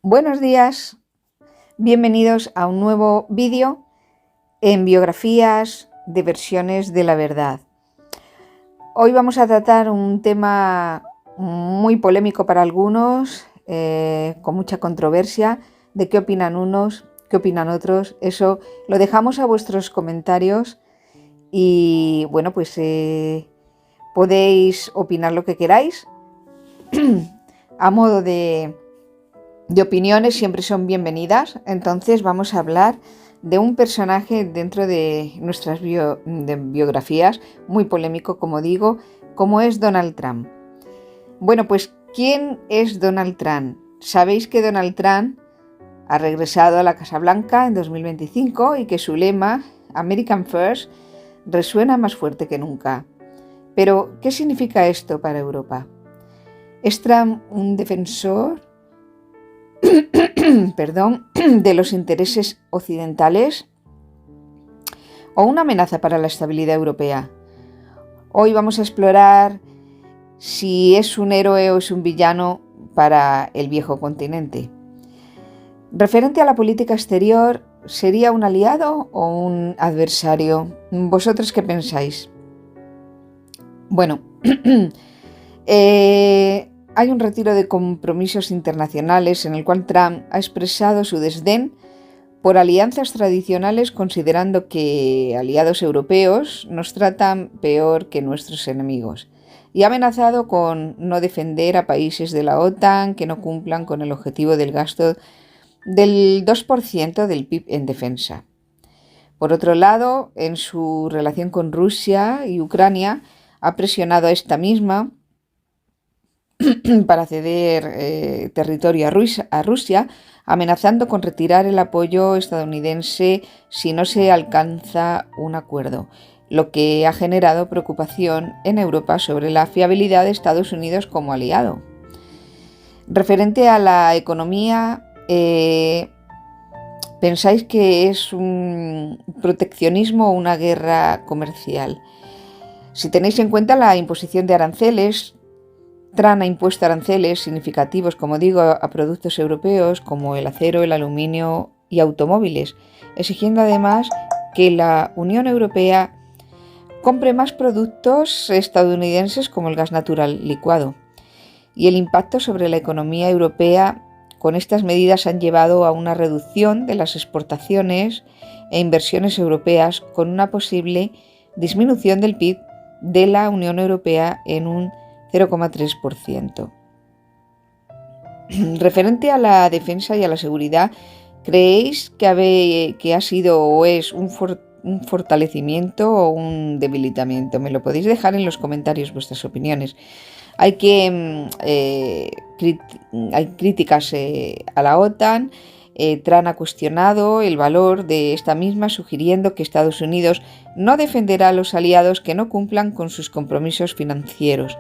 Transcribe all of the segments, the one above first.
Buenos días, bienvenidos a un nuevo vídeo en biografías de versiones de la verdad. Hoy vamos a tratar un tema muy polémico para algunos, con mucha controversia, de qué opinan unos, qué opinan otros. Eso lo dejamos a vuestros comentarios y bueno, pues podéis opinar lo que queráis. A modo de opiniones siempre son bienvenidas. Entonces vamos a hablar de un personaje dentro de nuestras biografías, muy polémico, como digo, como es Donald Trump. Bueno, pues ¿quién es Donald Trump? Sabéis que Donald Trump ha regresado a la Casa Blanca en 2025 y que su lema, American First, resuena más fuerte que nunca. Pero, ¿qué significa esto para Europa? ¿Es Trump un defensor de los intereses occidentales o una amenaza para la estabilidad europea? Hoy vamos a explorar si es un héroe o es un villano para el viejo continente. Referente a la política exterior, ¿sería un aliado o un adversario? ¿Vosotros qué pensáis? Bueno, hay un retiro de compromisos internacionales en el cual Trump ha expresado su desdén por alianzas tradicionales, considerando que aliados europeos nos tratan peor que nuestros enemigos, y ha amenazado con no defender a países de la OTAN que no cumplan con el objetivo del gasto del 2% del PIB en defensa. Por otro lado, en su relación con Rusia y Ucrania, ha presionado a esta misma para ceder territorio a Rusia, amenazando con retirar el apoyo estadounidense si no se alcanza un acuerdo, lo que ha generado preocupación en Europa sobre la fiabilidad de Estados Unidos como aliado. Referente a la economía, ¿pensáis que es un proteccionismo o una guerra comercial? Si tenéis en cuenta la imposición de aranceles, Trump ha impuesto aranceles significativos, como digo, a productos europeos como el acero, el aluminio y automóviles, exigiendo además que la Unión Europea compre más productos estadounidenses como el gas natural licuado. Y el impacto sobre la economía europea con estas medidas han llevado a una reducción de las exportaciones e inversiones europeas, con una posible disminución del PIB de la Unión Europea en un 0,3%. Referente a la defensa y a la seguridad, ¿creéis que ha sido o es un fortalecimiento o un debilitamiento? Me lo podéis dejar en los comentarios vuestras opiniones. Hay críticas a la OTAN. Trump ha cuestionado el valor de esta misma, sugiriendo que Estados Unidos no defenderá a los aliados que no cumplan con sus compromisos financieros,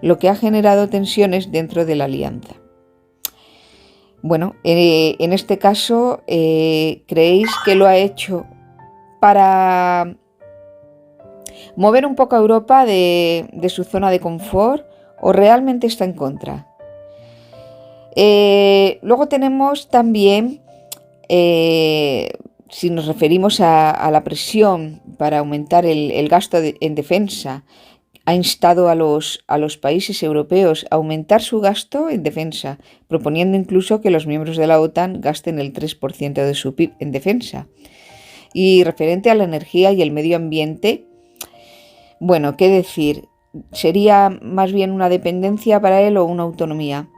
lo que ha generado tensiones dentro de la alianza. Bueno, en este caso, ¿creéis que lo ha hecho para mover un poco a Europa de su zona de confort o realmente está en contra? Luego tenemos también, si nos referimos a la presión para aumentar el gasto en defensa, ha instado a los países europeos a aumentar su gasto en defensa, proponiendo incluso que los miembros de la OTAN gasten el 3% de su PIB en defensa. Y referente a la energía y el medio ambiente, bueno, ¿qué decir? ¿Sería más bien una dependencia para él o una autonomía?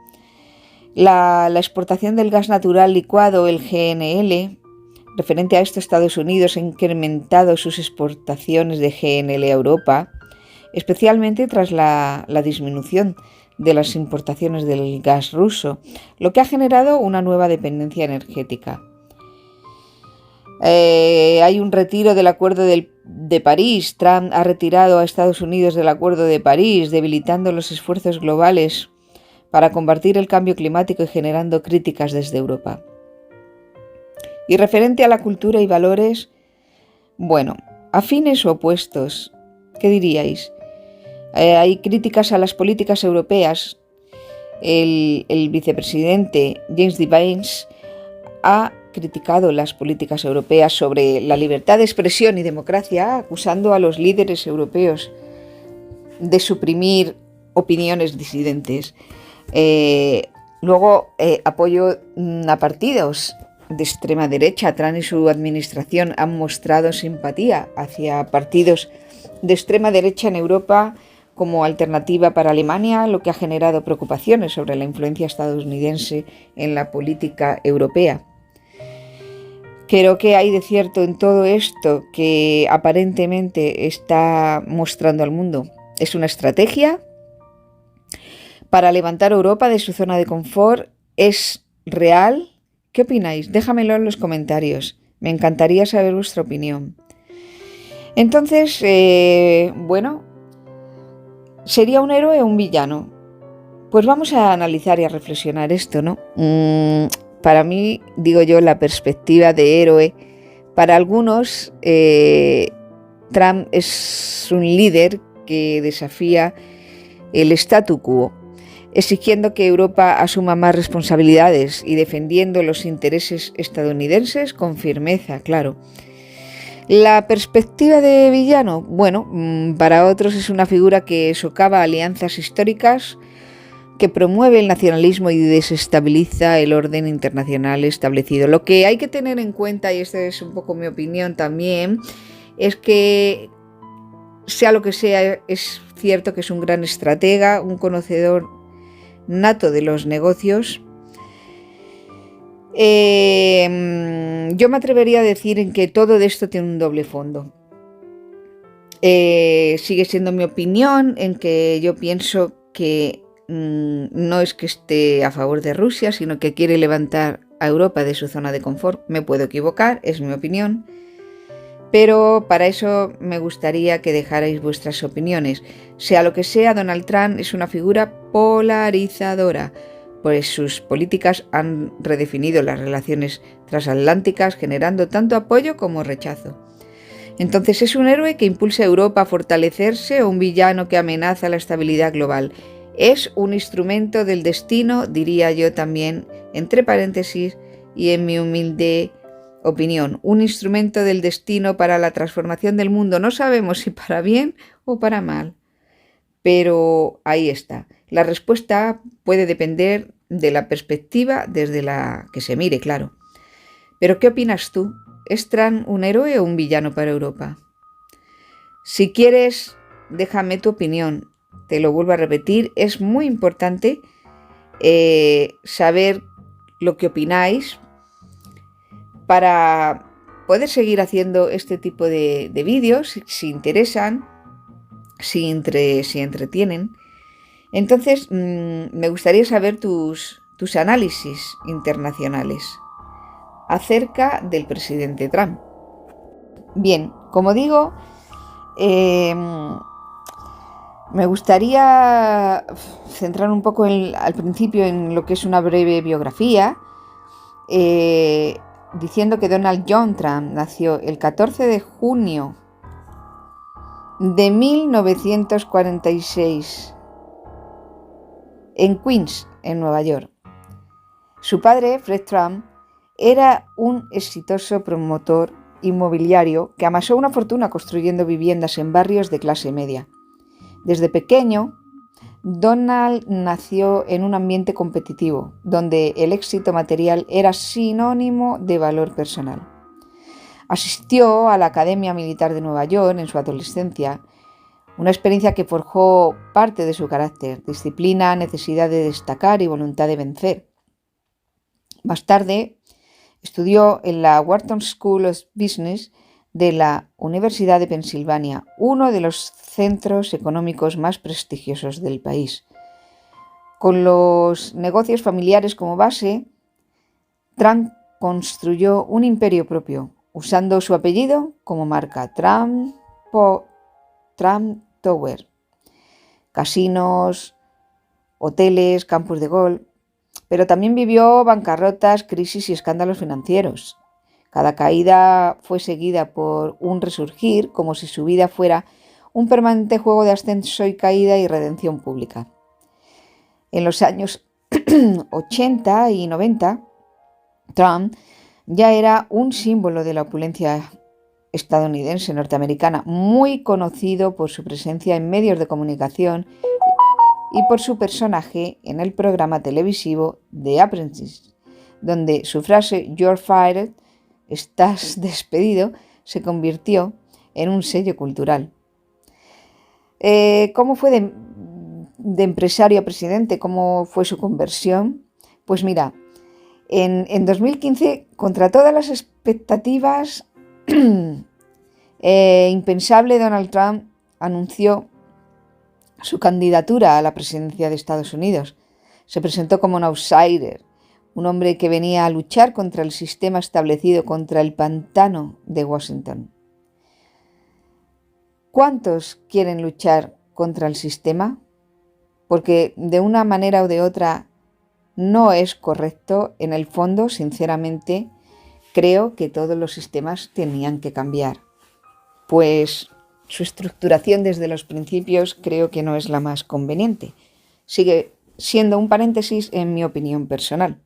La exportación del gas natural licuado, el GNL, referente a esto, Estados Unidos ha incrementado sus exportaciones de GNL a Europa, especialmente tras la disminución de las importaciones del gas ruso, lo que ha generado una nueva dependencia energética. Hay un retiro del Acuerdo de París. Trump ha retirado a Estados Unidos del Acuerdo de París, debilitando los esfuerzos globales para combatir el cambio climático y generando críticas desde Europa. Y referente a la cultura y valores, bueno, afines o opuestos, ¿qué diríais? Hay críticas a las políticas europeas El vicepresidente James Devines ha criticado las políticas europeas sobre la libertad de expresión y democracia, acusando a los líderes europeos de suprimir opiniones disidentes. Luego, apoyo a partidos de extrema derecha. Trump y su administración han mostrado simpatía hacia partidos de extrema derecha en Europa como alternativa para Alemania, lo que ha generado preocupaciones sobre la influencia estadounidense en la política europea. Creo que hay de cierto en todo esto que aparentemente está mostrando al mundo. Es una estrategia para levantar a Europa de su zona de confort. ¿Es real? ¿Qué opináis? Déjamelo en los comentarios. Me encantaría saber vuestra opinión. Entonces, ¿sería un héroe o un villano? Pues vamos a analizar y a reflexionar esto, ¿no? Para mí, digo yo, la perspectiva de héroe. Para algunos, Trump es un líder que desafía el statu quo, exigiendo que Europa asuma más responsabilidades y defendiendo los intereses estadounidenses con firmeza, claro. La perspectiva de villano, para otros es una figura que socava alianzas históricas, que promueve el nacionalismo y desestabiliza el orden internacional establecido. Lo que hay que tener en cuenta, y esta es un poco mi opinión también, es que sea lo que sea, es cierto que es un gran estratega, un conocedor nato de los negocios. Yo me atrevería a decir en que todo esto tiene un doble fondo. Sigue siendo mi opinión en que yo pienso que no es que esté a favor de Rusia, sino que quiere levantar a Europa de su zona de confort. Me puedo equivocar, es mi opinión. Pero para eso me gustaría que dejarais vuestras opiniones. Sea lo que sea, Donald Trump es una figura polarizadora, pues sus políticas han redefinido las relaciones transatlánticas, generando tanto apoyo como rechazo. Entonces, ¿es un héroe que impulsa a Europa a fortalecerse o un villano que amenaza la estabilidad global? Es un instrumento del destino, diría yo también, entre paréntesis, y en mi humilde opinión, un instrumento del destino para la transformación del mundo. No sabemos si para bien o para mal, pero ahí está. La respuesta puede depender de la perspectiva desde la que se mire, claro. Pero ¿qué opinas tú? ¿Es Trump un héroe o un villano para Europa? Si quieres, déjame tu opinión. Te lo vuelvo a repetir, es muy importante saber lo que opináis para poder seguir haciendo este tipo de vídeos, si interesan, si entretienen. Entonces, me gustaría saber tus análisis internacionales acerca del presidente Trump. Bien, como digo, me gustaría centrar un poco al principio en lo que es una breve biografía, diciendo que Donald John Trump nació el 14 de junio de 1946 en Queens, en Nueva York. Su padre, Fred Trump, era un exitoso promotor inmobiliario que amasó una fortuna construyendo viviendas en barrios de clase media. Desde pequeño, Donald nació en un ambiente competitivo, donde el éxito material era sinónimo de valor personal. Asistió a la Academia Militar de Nueva York en su adolescencia, una experiencia que forjó parte de su carácter, disciplina, necesidad de destacar y voluntad de vencer. Más tarde, estudió en la Wharton School of Business de la Universidad de Pensilvania, uno de los centros económicos más prestigiosos del país. Con los negocios familiares como base, Trump construyó un imperio propio, usando su apellido como marca, Trump Tower, casinos, hoteles, campos de golf, pero también vivió bancarrotas, crisis y escándalos financieros. Cada caída fue seguida por un resurgir, como si su vida fuera un permanente juego de ascenso y caída y redención pública. En los años 80 y 90, Trump ya era un símbolo de la opulencia estadounidense, norteamericana, muy conocido por su presencia en medios de comunicación y por su personaje en el programa televisivo The Apprentice, donde su frase "You're fired", estás despedido, se convirtió en un sello cultural. ¿Cómo fue de empresario a presidente? ¿Cómo fue su conversión? Pues mira, en 2015, contra todas las expectativas, impensable, Donald Trump anunció su candidatura a la presidencia de Estados Unidos. Se presentó como un outsider, un hombre que venía a luchar contra el sistema establecido, contra el pantano de Washington. ¿Cuántos quieren luchar contra el sistema? Porque de una manera o de otra no es correcto. En el fondo, sinceramente, creo que todos los sistemas tenían que cambiar, pues su estructuración desde los principios creo que no es la más conveniente. Sigue siendo un paréntesis en mi opinión personal.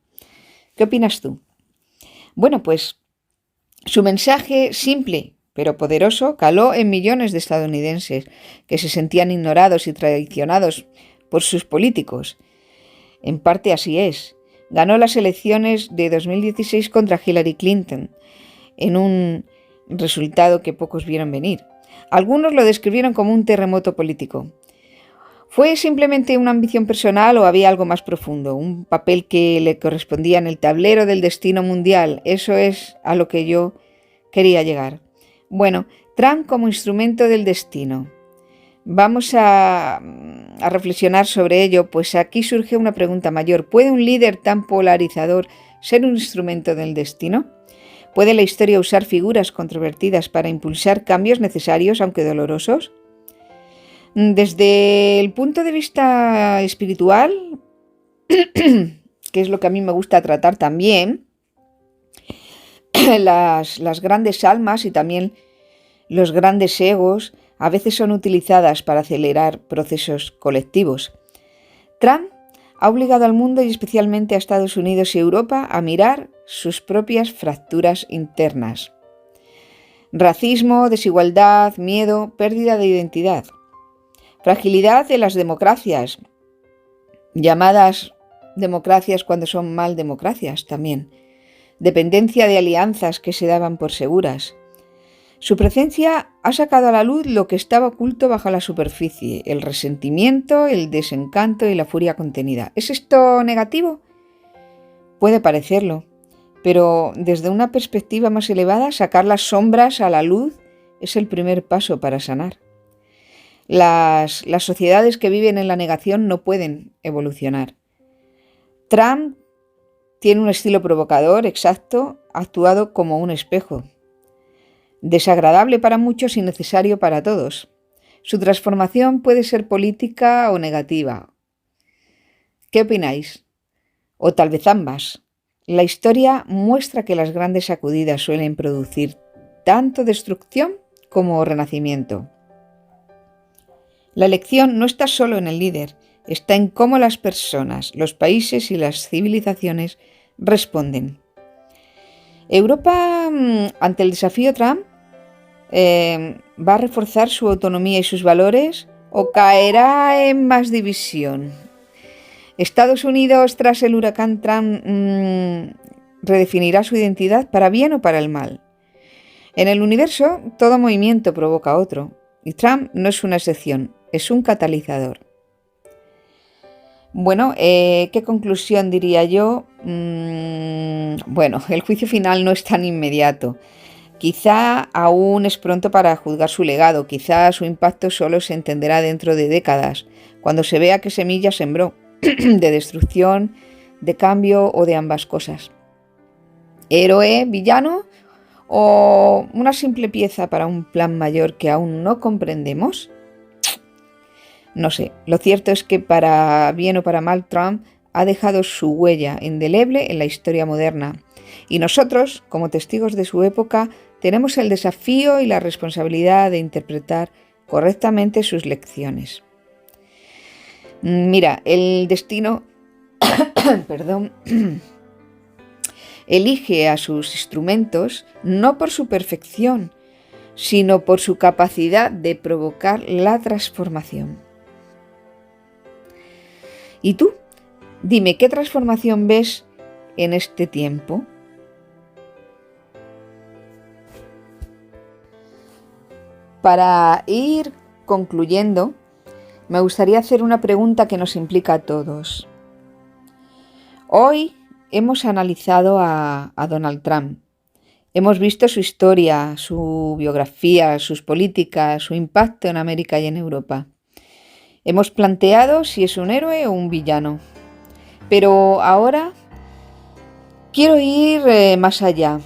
¿Qué opinas tú? Bueno, pues su mensaje simple pero poderoso caló en millones de estadounidenses que se sentían ignorados y traicionados por sus políticos. En parte así es. Ganó las elecciones de 2016 contra Hillary Clinton, en un resultado que pocos vieron venir. Algunos lo describieron como un terremoto político. ¿Fue simplemente una ambición personal o había algo más profundo? Un papel que le correspondía en el tablero del destino mundial. Eso es a lo que yo quería llegar. Bueno, Trump como instrumento del destino. Vamos a reflexionar sobre ello, pues aquí surge una pregunta mayor. ¿Puede un líder tan polarizador ser un instrumento del destino? ¿Puede la historia usar figuras controvertidas para impulsar cambios necesarios, aunque dolorosos? Desde el punto de vista espiritual, que es lo que a mí me gusta tratar también, las grandes almas y también los grandes egos a veces son utilizadas para acelerar procesos colectivos. Trump ha obligado al mundo y especialmente a Estados Unidos y Europa a mirar sus propias fracturas internas. Racismo, desigualdad, miedo, pérdida de identidad. Fragilidad de las democracias, llamadas democracias cuando son mal democracias también. Dependencia de alianzas que se daban por seguras. Su presencia ha sacado a la luz lo que estaba oculto bajo la superficie, el resentimiento, el desencanto y la furia contenida. ¿Es esto negativo? Puede parecerlo, pero desde una perspectiva más elevada, sacar las sombras a la luz es el primer paso para sanar. Las sociedades que viven en la negación no pueden evolucionar. Trump tiene un estilo provocador, exacto, actuado como un espejo. Desagradable para muchos y necesario para todos. Su transformación puede ser política o negativa. ¿Qué opináis? O tal vez ambas. La historia muestra que las grandes sacudidas suelen producir tanto destrucción como renacimiento. La elección no está solo en el líder, está en cómo las personas, los países y las civilizaciones responden. Europa, ante el desafío Trump, ¿va a reforzar su autonomía y sus valores o caerá en más división? Estados Unidos, tras el huracán Trump, redefinirá su identidad para bien o para el mal. En el universo, todo movimiento provoca otro, y Trump no es una excepción, es un catalizador. Bueno, ¿qué conclusión diría yo? Bueno, el juicio final no es tan inmediato. Quizá aún es pronto para juzgar su legado, quizá su impacto solo se entenderá dentro de décadas, cuando se vea qué semilla sembró, de destrucción, de cambio o de ambas cosas. ¿Héroe, villano o una simple pieza para un plan mayor que aún no comprendemos? No sé, lo cierto es que para bien o para mal Trump ha dejado su huella indeleble en la historia moderna y nosotros, como testigos de su época, tenemos el desafío y la responsabilidad de interpretar correctamente sus lecciones. Mira, el destino perdón, elige a sus instrumentos no por su perfección, sino por su capacidad de provocar la transformación. ¿Y tú? Dime, ¿qué transformación ves en este tiempo? Para ir concluyendo, me gustaría hacer una pregunta que nos implica a todos. Hoy hemos analizado a Donald Trump. Hemos visto su historia, su biografía, sus políticas, su impacto en América y en Europa. Hemos planteado si es un héroe o un villano. Pero ahora quiero ir más allá.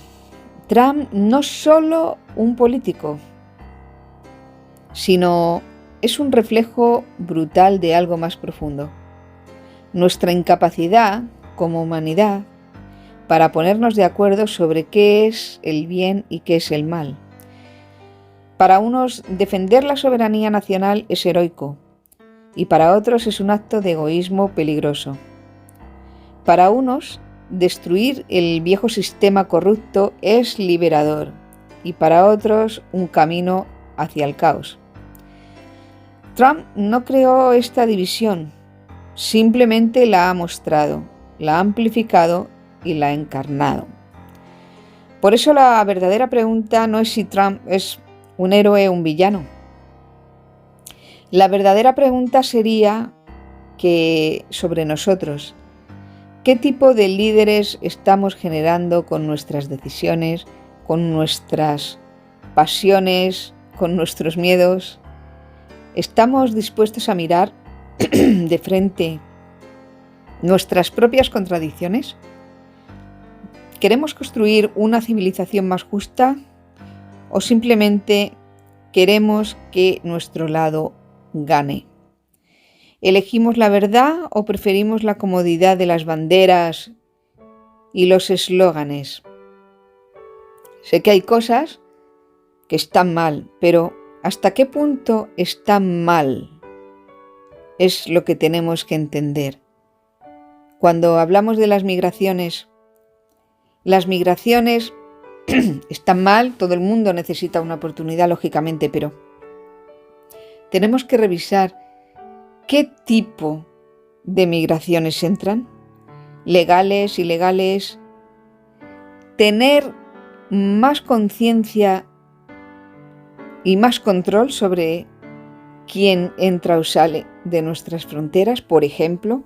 Trump no es solo un político, sino es un reflejo brutal de algo más profundo. Nuestra incapacidad como humanidad para ponernos de acuerdo sobre qué es el bien y qué es el mal. Para unos, defender la soberanía nacional es heroico y para otros es un acto de egoísmo peligroso. Para unos, destruir el viejo sistema corrupto es liberador y para otros un camino hacia el caos. Trump no creó esta división, simplemente la ha mostrado, la ha amplificado y la ha encarnado. Por eso la verdadera pregunta no es si Trump es un héroe o un villano. La verdadera pregunta sería que sobre nosotros, ¿qué tipo de líderes estamos generando con nuestras decisiones, con nuestras pasiones, con nuestros miedos? ¿Estamos dispuestos a mirar de frente nuestras propias contradicciones? ¿Queremos construir una civilización más justa o simplemente queremos que nuestro lado gane? ¿Elegimos la verdad o preferimos la comodidad de las banderas y los eslóganes? Sé que hay cosas que están mal, pero ¿hasta qué punto están mal? Es lo que tenemos que entender. Cuando hablamos de las migraciones están mal, todo el mundo necesita una oportunidad, lógicamente, pero tenemos que revisar qué tipo de migraciones entran, legales, ilegales, tener más conciencia y más control sobre quién entra o sale de nuestras fronteras, por ejemplo.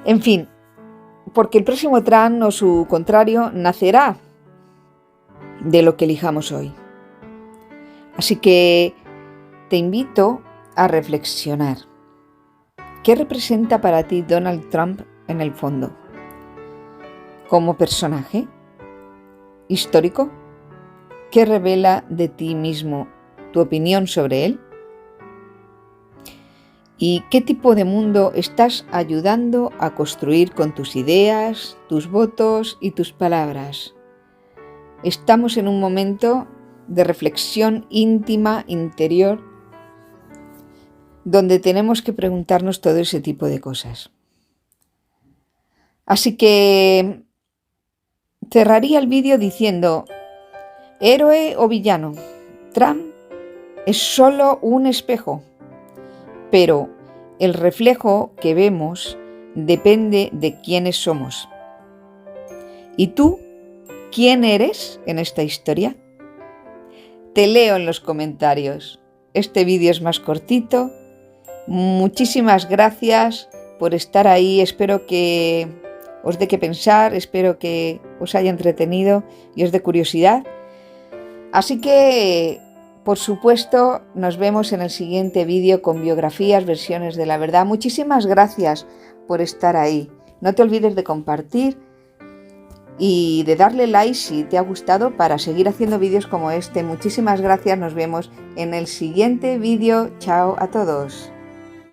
En fin, porque el próximo Trump o su contrario nacerá de lo que elijamos hoy. Así que te invito a reflexionar. ¿Qué representa para ti Donald Trump en el fondo? ¿Como personaje histórico? ¿Qué revela de ti mismo tu opinión sobre él? ¿Y qué tipo de mundo estás ayudando a construir con tus ideas, tus votos y tus palabras? Estamos en un momento de reflexión íntima, interior, donde tenemos que preguntarnos todo ese tipo de cosas. Así que cerraría el vídeo diciendo, héroe o villano, Trump es solo un espejo, pero el reflejo que vemos depende de quiénes somos. ¿Y tú, quién eres en esta historia? Te leo en los comentarios. Este vídeo es más cortito. Muchísimas gracias por estar ahí. Espero que os dé que pensar, espero que os haya entretenido y os dé curiosidad. Así que, por supuesto, nos vemos en el siguiente vídeo con biografías, versiones de la verdad. Muchísimas gracias por estar ahí. No te olvides de compartir y de darle like si te ha gustado para seguir haciendo vídeos como este. Muchísimas gracias. Nos vemos en el siguiente vídeo. Chao a todos.